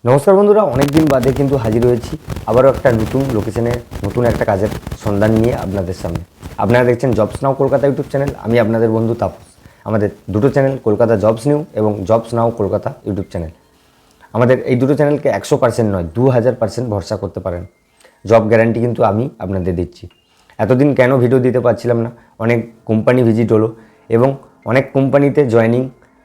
নমস্কার বন্ধুরা, অনেক দিন বাদে কিন্তু হাজির হয়েছি আবারও একটা নতুন লোকেশনে নতুন একটা কাজের সন্ধান নিয়ে আপনাদের সামনে। আপনারা দেখছেন জবস নাও কলকাতা ইউটিউব চ্যানেল। আমি আপনাদের বন্ধু তাপস। আমাদের দুটো চ্যানেল, কলকাতা জবস নিউ এবং জবস নাও কলকাতা ইউটিউব চ্যানেল। আমাদের এই দুটো চ্যানেলকে 100% নয় 2000% ভরসা করতে পারেন। জব গ্যারান্টি কিন্তু আমি আপনাদের দিচ্ছি। এতদিন কেন ভিডিও দিতে পারছিলাম না, অনেক কোম্পানি ভিজিট হলো এবং অনেক কোম্পানিতে জয়েনিং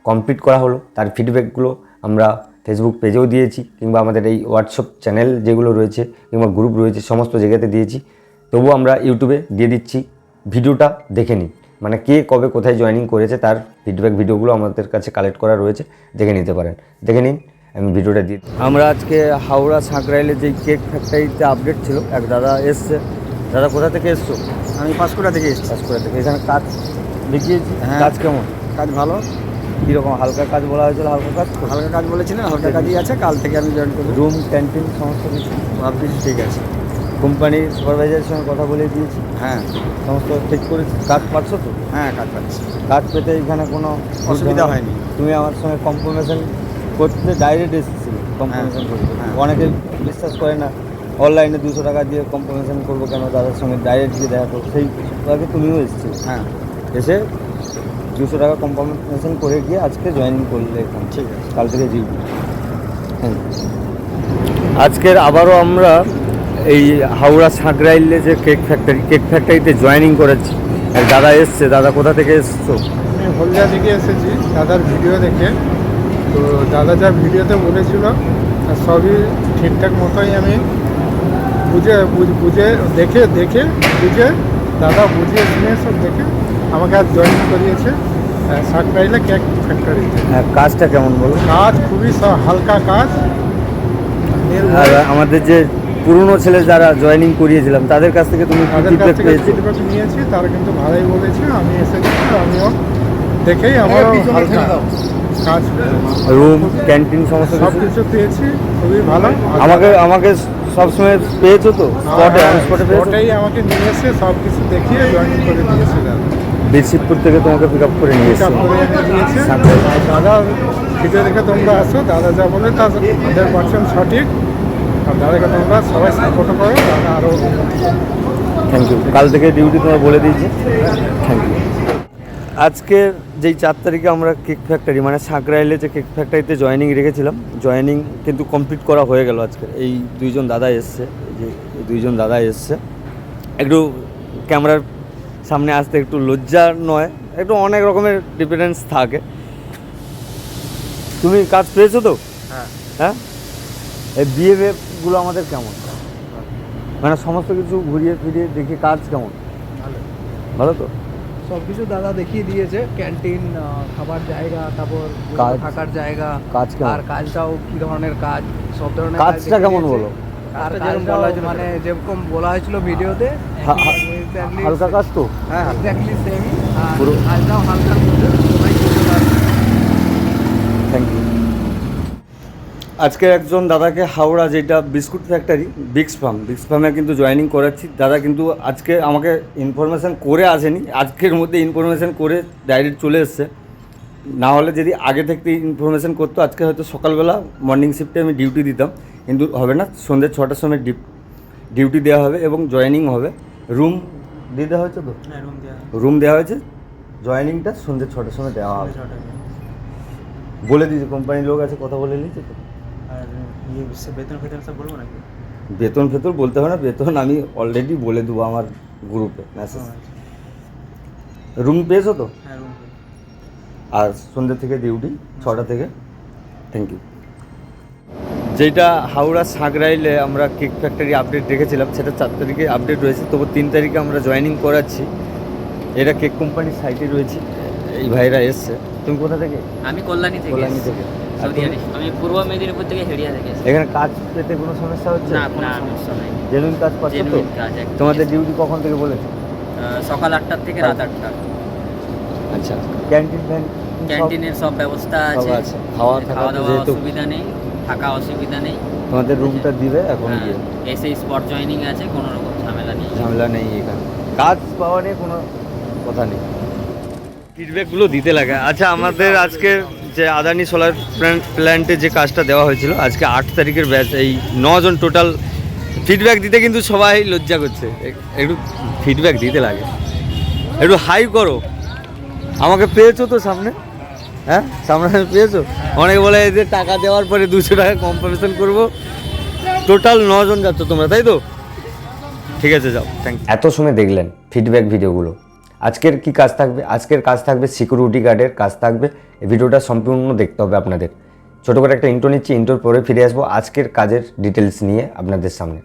কমপ্লিট করা হলো। তার ফিডব্যাকগুলো আমরা ফেসবুক পেজেও দিয়েছি, কিংবা আমাদের এই হোয়াটসঅ্যাপ চ্যানেল যেগুলো রয়েছে কিংবা গ্রুপ রয়েছে সমস্ত জায়গাতে দিয়েছি। তবুও আমরা ইউটিউবে দিয়ে দিচ্ছি, ভিডিওটা দেখে নিন। মানে কে কবে কোথায় জয়েনিং করেছে তার ফিডব্যাক ভিডিওগুলো আমাদের কাছে কালেক্ট করা রয়েছে, দেখে নিতে পারেন। দেখে নিন, আমি ভিডিওটা দিই। আমরা আজকে হাওড়া সাঁকরাইলে যেই কেক ফ্যাক্টরিতে আপডেট ছিল, এক দাদা এসছে। দাদা কোথা থেকে এসছো? আমি পাঁশকুড়া থেকে এসেছি। পাঁশকুড়া থেকে। এখানে কাজ দেখিয়েছি, হ্যাঁ। কাজ কেমন? কাজ ভালো, কীরকম? হালকা কাজ বলা হয়েছিল, হালকা কাজ তো? হালকা কাজ বলেছিলেন, হালকা কাজই আছে। কাল থেকে আমি জয়েন করবো। রুম, ক্যান্টিন সমস্ত কিছু সব কিছু ঠিক আছে। কোম্পানির সুপারভাইজারের সঙ্গে কথা বলে দিয়েছি, হ্যাঁ সমস্ত ঠিক করে। কাজ পাচ্ছ তো? হ্যাঁ, কাজ পাচ্ছি, কাজ পেতে এখানে কোনো অসুবিধা হয়নি। তুমি আমার সঙ্গে কনফার্মেশন করতে ডাইরেক্ট এসেছিলে, কনফার্মেশন করতে। হ্যাঁ। অনেকে বিশ্বাস করে না, অনলাইনে 200 টাকা দিয়ে কনফার্মেশন করবো কেন, তাদের সঙ্গে ডাইরেক্ট গিয়ে দেখা করবো। সেই আগে তুমিও এসেছিলে। হ্যাঁ, এসে 200 টাকা কনফার্মেশন করে গিয়ে আজকে জয়েনিং করলে এখানে। ঠিক আছে। কাল থেকে ডিউটি। আজকের আবারও আমরা এই হাওড়া সাঁকরাইলে যে কেক ফ্যাক্টরিতে জয়েনিং করেছি। এক দাদা এসছে। দাদা কোথা থেকে এসছো? আমি হলদিয়া থেকে এসেছি দাদার ভিডিও দেখে। তো দাদা যা ভিডিওতে বলেছিল সবই ঠিকঠাক মতোই আমি বুঝে দেখে বুঝে দাদা বুঝিয়ে শুনে সব দেখে আমাকে আজ জয়েন করিয়েছে সাঁকরাইলে কেক ফ্যাক্টরিতে। হ্যাঁ, কাজটা কেমন বলো? কাজ খুবই হালকা কাজ। আর আমাদের যে পুরনো ছেলে যারা জয়েনিং করিয়েছিলাম তাদের কাছ থেকে তুমি তাদের কাছ ফিডব্যাক থেকে পেয়েছো? ফিডব্যাক নিয়েছি, তারা কিন্তু ভালোই বলেছে। আমি এসেছি, আমিও দেখেই আমারও হালকা কাজ, রুম, ক্যান্টিন সমস্ত সব কিছু কিছু পেয়েছি, খুবই ভালো। আমাকে সবসময় পেয়েছো তো? স্পটে অন স্পটে পেয়েছো? ওটাই আমাকে নিয়ে এসে সব কিছু দেখিয়ে জয়েন করে দিয়েছে দাদা। বিরশিবপুর থেকে তোমাকে পিক আপ করে নিয়ে পিকআপ এসেছি। করে এনে দিয়েছে। দাদা ভিডিও দেখে তোমরা আসো, দাদা যা বলে তা 100% সঠিক। আর দাদাকে তোমরা সবাই সাপোর্ট করো, দাদা আরও থ্যাংক ইউ। কাল থেকে ডিউটি তোমার বলে দিয়েছি। Thank you. আজকে যেই 4 তারিখে আমরা কেক ফ্যাক্টরি মানে সাঁকরাইলে যে কেক ফ্যাক্টরিতে জয়েনিং রেখেছিলাম, জয়েনিং কিন্তু কমপ্লিট করা হয়ে গেল আজকে। এই দুইজন দাদা এসছে, এই দুইজন দাদা এসছে। একটু ক্যামেরার সামনে আসতে একটু লজ্জা নয়, একটু অনেক রকমের ডিফারেন্স থাকে। তুমি কাজ পেয়েছো তো? হ্যাঁ। হ্যাঁ, এই বিহেভিয়ারগুলো আমাদের কেমন? মানে সমস্ত কিছু ঘুরিয়ে ফিরিয়ে দেখি কাজ কেমন? ভালো তো? সব কিছু দাদা দেখিয়ে দিয়েছে। ক্যান্টিন, খাবার জায়গা, তারপর কাজ, থাকার জায়গা, কাজ কেমন? আর কাজটাও কি ধরনের কাজ, সব ধরনের কাজটা কেমন বলো? আর কাজটাও মানে যেরকম বলা হয়েছিল ভিডিওতে হালকা কাজ তো? হ্যাঁ, এক্স্যাক্টলি সেমই। আর পুরো কাজটাও হালকার মধ্যে সবাই করতে পারবে। Thank you. আজকে একজন দাদাকে হাওড়া যেটা বিস্কুট ফ্যাক্টরি বিক্স ফার্মে কিন্তু জয়েনিং করাচ্ছি। দাদা কিন্তু আজকে আমাকে ইনফরমেশান করে আসেনি, আজকের মধ্যে ইনফরমেশান করে ডাইরেক্ট চলে এসছে। না হলে যদি আগে থেকে ইনফরমেশান করতো, আজকে হয়তো সকালবেলা মর্নিং শিফটে আমি ডিউটি দিতাম। কিন্তু হবে না, সন্ধ্যে 6টার সময় ডিউটি দেওয়া হবে এবং জয়েনিং হবে। রুম দিয়ে দেওয়া হয়েছে তো? রুম দেওয়া হয়েছে। জয়েনিংটা সন্ধ্যে 6টার সময় দেওয়া হবে। বলে দিয়েছে, কোম্পানির লোক আছে, কথা বলে নিয়েছে তো। আর বেতন ফেতন সব বলবো নাকি? বেতন বলতে হবে না, বেতন আমি অলরেডি বলে দেবো আমার গ্রুপে মেসেজ। রুম পেয়েছো তো? হ্যাঁ, রুম। আর সন্ধ্যে থেকে ডিউটি 6টা থেকে। Thank you. যেটা হাওড়া সাঁকরাইলে আমরা কেক ফ্যাক্টরি আপডেট রেখেছিলাম, সেটা 4 তারিখে আপডেট রয়েছে। তবু 3 তারিখে আমরা জয়েনিং করাচ্ছি। এটা কেক কোম্পানির সাইটে রয়েছে, এই ভাইরা এসছে। তুমি কোথা থেকে? আমি কল্যাণী থেকে কল্যাণী এসেছি। থেকে। আর সৌদি তুমি? আরব। আমি পূর্ব মেদিনীপুর থেকে হেরিয়া থেকে এসেছি। এখানে কাজ পেতে কোনো সমস্যা হচ্ছে? না, কোনো সমস্যা নাই। জেনুইন কাজ পাচ্ছ তো? জেনুইন কাজ একদম। তোমাদের ডিউটি কখন থেকে বলেছে? সকাল 8টার থেকে রাত 8টা। আচ্ছা, ক্যান্টিন ক্যান্টিনের সব ব্যবস্থা সব আছে। আছে। খাওয়া খাওয়া দাওয়া যেহেতু অসুবিধা নেই, থাকা অসুবিধা নেই। তোমাদের রুমটা দিবে এখন হ্যাঁ, গিয়ে। এসে স্পট জয়েনিং আছে, কোনো রকম ঝামেলা নেই। ঝামেলা নেই এখানে, কাজ পাওয়া নিয়ে কোনো কথা নেই। ফিডব্যাকগুলো দিতে লাগে। আচ্ছা, আমাদের আজকে যে আদানি সোলার প্ল্যান্টে যে কাজটা দেওয়া হয়েছিল আজকে 8 তারিখের ব্যাচ, এই 9 জন টোটাল ফিডব্যাক দিতে কিন্তু সবাই লজ্জা করছে। একটু ফিডব্যাক দিতে লাগে, একটু হাই করো। আমাকে পেয়েছো তো সামনে? হ্যাঁ সামনে পেয়েছো? অনেকে বলে যে টাকা দেওয়ার পরে 200 টাকা কম্পানসেশন করবো। টোটাল 9 জন যাচ্ছ তোমরা, তাই তো? ঠিক আছে, যাও, থ্যাংক ইউ। এত সময় দেখলেন ফিডব্যাক ভিডিওগুলো। আজকের কি কাজ থাকবে? আজকের কাজ থাকবে সিকিউরিটি গার্ডের কাজ থাকবে। এই ভিডিওটা সম্পূর্ণ দেখতে হবে আপনাদের। ছোটো করে একটা ইন্ট্রো নিচ্ছি, ইন্ট্রোর পরে ফিরে আসবো আজকের কাজের ডিটেলস নিয়ে আপনাদের সামনে।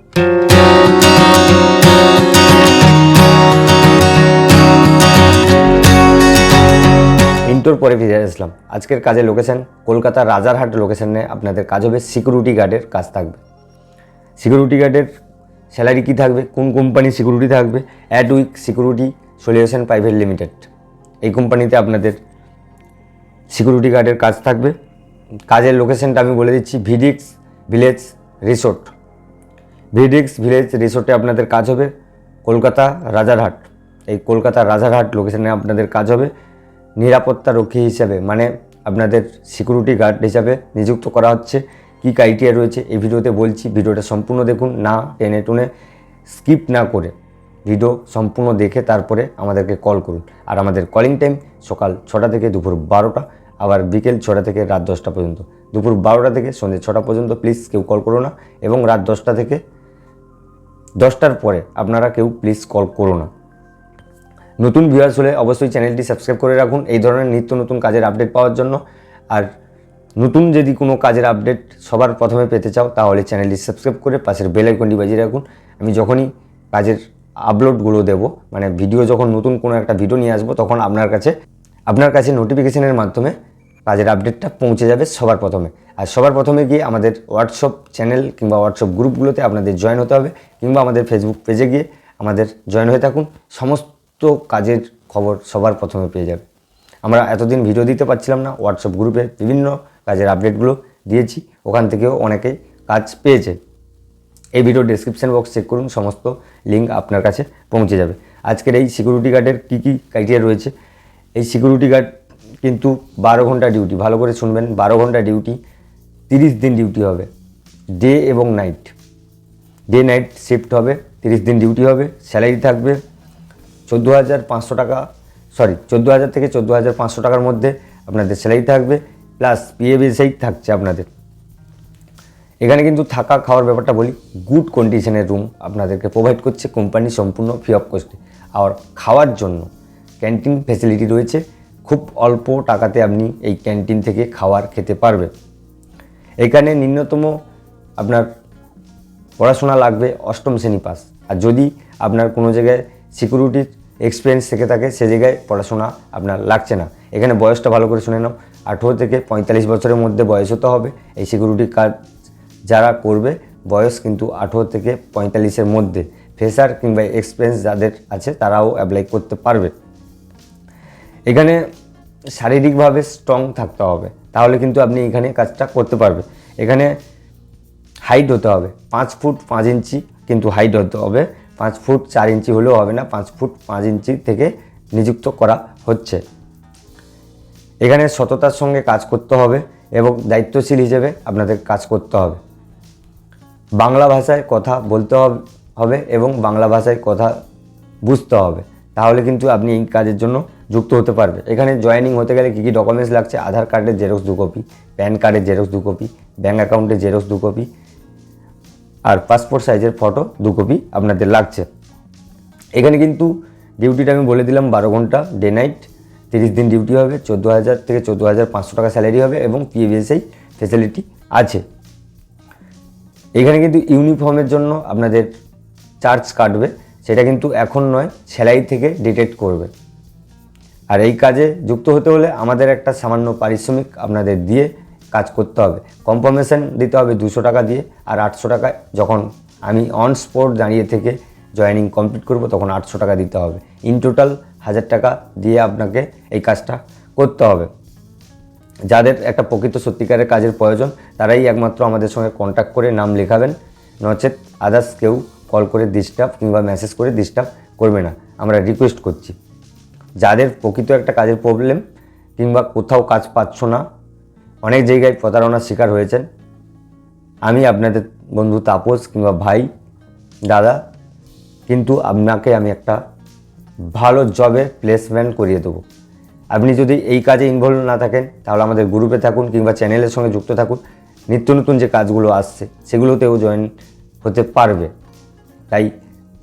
ইন্ট্রোর পরে ফিরে আসলাম। আজকের কাজের লোকেশন কলকাতা রাজারহাট লোকেশনে আপনাদের কাজ হবে, সিকিউরিটি গার্ডের কাজ থাকবে। সিকিউরিটি গার্ডের স্যালারি কী থাকবে, কোন কোম্পানির সিকিউরিটি থাকবে? Adweek security solution private limited, এই কোম্পানিতে আপনাদের সিকিউরিটি গার্ডের কাজ থাকবে। কাজের লোকেশনটা আমি বলে দিচ্ছি, ভিডিক্স ভিলেজ রিসোর্ট। ভিডিক্স ভিলেজ রিসোর্টে আপনাদের কাজ হবে, কলকাতা রাজারহাট। এই কলকাতা রাজারহাট লোকেশনে আপনাদের কাজ হবে নিরাপত্তা রক্ষী হিসাবে, মানে আপনাদের সিকিউরিটি গার্ড হিসাবে নিযুক্ত করা হচ্ছে। কী ক্রাইটেরিয়া রয়েছে এই ভিডিওতে বলছি, ভিডিওটা সম্পূর্ণ দেখুন, না টেনে টুনে স্কিপ না করে ভিডিও সম্পূর্ণ দেখে তারপরে আমাদেরকে কল করুন। আর আমাদের কলিং টাইম সকাল 6টা থেকে দুপুর 12টা, আবার বিকেল 6টা থেকে রাত 10টা পর্যন্ত। দুপুর 12টা থেকে সন্ধ্যে 6টা পর্যন্ত প্লিজ কেউ কল করো না, এবং রাত 10টা থেকে 10টার পরে আপনারা কেউ প্লিজ কল করো না। নতুন ভিউয়ার্স হলে অবশ্যই চ্যানেলটি সাবস্ক্রাইব করে রাখুন এই ধরনের নিত্য নতুন কাজের আপডেট পাওয়ার জন্য। আর নতুন যদি কোনো কাজের আপডেট সবার প্রথমে পেতে চাও তাহলে চ্যানেলটি সাবস্ক্রাইব করে পাশের বেল আইকনটি বাজিয়ে রাখুন। আমি যখনই কাজের আপলোডগুলো দেবো, মানে ভিডিও যখন নতুন কোনো একটা ভিডিও নিয়ে আসবো, তখন আপনার কাছে নোটিফিকেশনের মাধ্যমে কাজের আপডেটটা পৌঁছে যাবে সবার প্রথমে। আর সবার প্রথমে গিয়ে আমাদের হোয়াটসঅ্যাপ চ্যানেল কিংবা হোয়াটসঅ্যাপ গ্রুপগুলোতে আপনাদের জয়েন হতে হবে, কিংবা আমাদের ফেসবুক পেজে গিয়ে আমাদের জয়েন হয়ে থাকুন। সমস্ত কাজের খবর সবার প্রথমে পেয়ে যাবে। আমরা এতদিন ভিডিও দিতে পারছিলাম না, হোয়াটসঅ্যাপ গ্রুপে বিভিন্ন কাজের আপডেটগুলো দিয়েছি, ওখান থেকেও অনেকেই কাজ পেয়েছে। এই ভিডিও ডেসক্রিপশন বক্স চেক করুন, সমস্ত লিঙ্ক আপনার কাছে পৌঁছে যাবে। আজকের এই সিকিউরিটি গার্ডের কী কী ক্রাইটেরিয়া রয়েছে? এই সিকিউরিটি গার্ড কিন্তু 12 ঘন্টা ডিউটি, ভালো করে শুনবেন, 12 ঘন্টা ডিউটি, 30 দিন ডিউটি হবে, ডে এবং নাইট, ডে নাইট শিফট হবে, 30 দিন ডিউটি হবে। স্যালারি থাকবে 14,500 টাকা, 14,000 থেকে 14,500 টাকার মধ্যে আপনাদের স্যালারি থাকবে, প্লাস পিএফএসআই থাকছে আপনাদের। এখানে কিন্তু থাকা খাওয়ার ব্যাপারটা বলি, গুড কন্ডিশনের রুম আপনাদেরকে প্রোভাইড করছে কোম্পানি সম্পূর্ণ ফ্রি অফ কস্টে। আর খাওয়ার জন্য ক্যান্টিন ফ্যাসিলিটি রয়েছে, খুব অল্প টাকাতে আপনি এই ক্যান্টিন থেকে খাবার খেতে পারবেন। এখানে ন্যূনতম আপনার পড়াশোনা লাগবে 8ম শ্রেণী পাস। আর যদি আপনার কোনো জায়গায় সিকিউরিটির এক্সপিরিয়েন্স থেকে থাকে, সে জায়গায় পড়াশোনা আপনার লাগছে না। এখানে বয়সটা ভালো করে শুনে নাও, 18 থেকে 45 বছরের মধ্যে বয়স হতে হবে। এই সিকিউরিটি কাজ যারা করবে বয়স কিন্তু 18 থেকে 45-এর মধ্যে। ফ্রেশার কিংবা এক্সপিরিয়েন্স যাদের আছে তারাও অ্যাপ্লাই করতে পারবে। এখানে শারীরিকভাবে স্ট্রং থাকতে হবে, তাহলে কিন্তু আপনি এখানে কাজটা করতে পারবেন। এখানে হাইট হতে হবে 5 ফুট 5 ইঞ্চি, কিন্তু হাইট হতে হবে 5 ফুট 4 ইঞ্চি হলেও হবে না, 5 ফুট 5 ইঞ্চি থেকে নিযুক্ত করা হচ্ছে। এখানে সততার সঙ্গে কাজ করতে হবে এবং দায়িত্বশীল হিসেবে আপনাদের কাজ করতে হবে। বাংলা ভাষায় কথা বলতে হবে এবং বাংলা ভাষায় কথা বুঝতে হবে, তাহলে কিন্তু আপনি এই কাজের জন্য যুক্ত হতে পারবে। এখানে জয়েনিং হতে গেলে কী কী ডকুমেন্টস লাগছে? আধার কার্ডের জেরক্স 2 কপি, প্যান কার্ডের জেরক্স 2 কপি, ব্যাঙ্ক অ্যাকাউন্টের জেরক্স 2 কপি, আর পাসপোর্ট সাইজের ফটো 2 কপি আপনাদের লাগছে। এখানে কিন্তু ডিউটিটা আমি বলে দিলাম 12 ঘন্টা ডে নাইট, 30 দিন ডিউটি হবে, 14,000 থেকে 14,500 টাকা স্যালারি হবে এবং পিএফএসআই ফ্যাসিলিটি আছে। এখানে কিন্তু ইউনিফর্মের জন্য আপনাদের চার্জ কাটবে, সেটা কিন্তু এখন নয়, স্যালারি থেকে ডিডাক্ট করবে। আর এই কাজে যুক্ত হতে হলে আমাদের একটা সামান্য পারিশ্রমিক আপনাদের দিয়ে কাজ করতে হবে। কনফার্মেশন দিতে হবে 200 টাকা দিয়ে, আর 800 টাকায় যখন আমি অন স্পট দাঁড়িয়ে থেকে জয়েনিং কমপ্লিট করব তখন 800 টাকা দিতে হবে। ইন টোটাল 1000 টাকা দিয়ে আপনাকে এই কাজটা করতে হবে। যাদের একটা প্রকৃত সত্যিকারের কাজের প্রয়োজন তারাই একমাত্র আমাদের সঙ্গে কন্ট্যাক্ট করে নাম লেখাবেন, নচেত আদার্স কেউ কল করে ডিস্টার্ব কিংবা মেসেজ করে ডিস্টার্ব করবে না, আমরা রিকোয়েস্ট করছি। যাদের প্রকৃত একটা কাজের প্রবলেম কিংবা কোথাও কাজ পাচ্ছ না, অনেক জায়গায় প্রতারণার শিকার হয়েছেন। আমি আপনাদের বন্ধু তাপস কিংবা ভাই দাদা, কিন্তু আপনাকে আমি একটা ভালো জবে প্লেসমেন্ট করিয়ে দেবো। আপনি যদি এই কাজে ইনভলভ না থাকেন তাহলে আমাদের গ্রুপে থাকুন কিংবা চ্যানেলের সঙ্গে যুক্ত থাকুন। নিত্য নতুন যে কাজগুলো আসছে সেগুলোতেও জয়েন হতে পারবে। তাই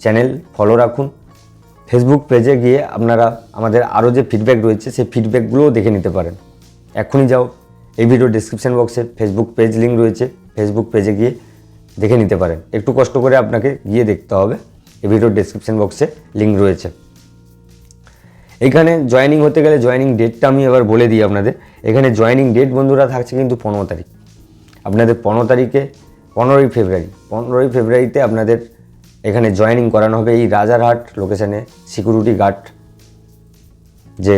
চ্যানেল ফলো রাখুন। ফেসবুক পেজে গিয়ে আপনারা আমাদের আরও যে ফিডব্যাক রয়েছে সেই ফিডব্যাকগুলোও দেখে নিতে পারেন। এখনই যাও, এই ভিডিও ডিসক্রিপশন বক্সে ফেসবুক পেজ লিঙ্ক রয়েছে, ফেসবুক পেজে গিয়ে দেখে নিতে পারেন। একটু কষ্ট করে আপনাকে গিয়ে দেখতে হবে, এই ভিডিওর ডিসক্রিপশন বক্সে লিঙ্ক রয়েছে। এখানে জয়েনিং হতে গেলে জয়েনিং ডেটটা আমি এবার বলে দিই আপনাদের। এখানে জয়েনিং ডেট বন্ধুরা থাকছে কিন্তু 15 তারিখ। আপনাদের 15 তারিখে 15ই ফেব্রুয়ারিতে আপনাদের এখানে জয়েনিং করানো হবে এই রাজারহাট লোকেশানে। সিকিউরিটি গার্ড যে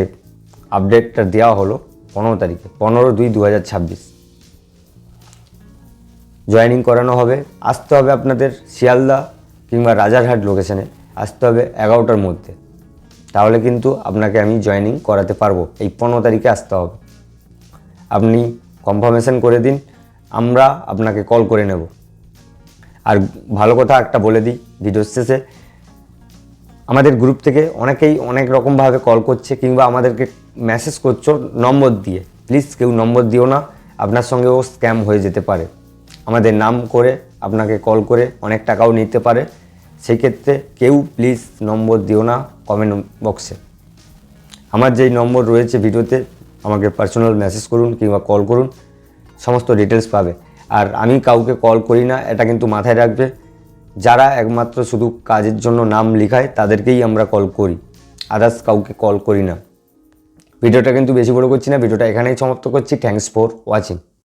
আপডেটটা দেওয়া হলো 15 তারিখে, 15/2/2026 জয়েনিং করানো হবে। আসতে হবে আপনাদের শিয়ালদা কিংবা রাজারহাট লোকেশানে, আসতে হবে 11টার মধ্যে। তাহলে কিন্তু আপনাকে আমি জয়েনিং করাতে পারবো। এই 15 তারিখে আসতে হবে। আপনি কনফার্মেশন করে দিন, আমরা আপনাকে কল করে নেব। আর ভালো কথা একটা বলে দিই ভিডিওর শেষে, আমাদের গ্রুপ থেকে অনেকেই অনেক রকমভাবে কল করছে কিংবা আমাদেরকে মেসেজ করছো নম্বর দিয়ে। প্লিজ কেউ নম্বর দিও না, আপনার সঙ্গেও স্ক্যাম হয়ে যেতে পারে। আমাদের নাম করে আপনাকে কল করে অনেক টাকাও নিতে পারে। সেই ক্ষেত্রে কেউ প্লিজ নম্বর দিও না কমেন্ট বক্সে। আমার যেই নম্বর রয়েছে ভিডিওতে আমাকে পার্সোনাল মেসেজ করুন কিংবা কল করুন, সমস্ত ডিটেলস পাবে। আর আমি কাউকে কল করি না, এটা কিন্তু মাথায় রাখবে। যারা একমাত্র শুধু কাজের জন্য নাম লিখায় তাদেরকেই আমরা কল করি, আদার্স কাউকে কল করি না। ভিডিওটা কিন্তু বেশি বড় করছি না, ভিডিওটা এখানেই সমাপ্ত করছি। Thanks for watching.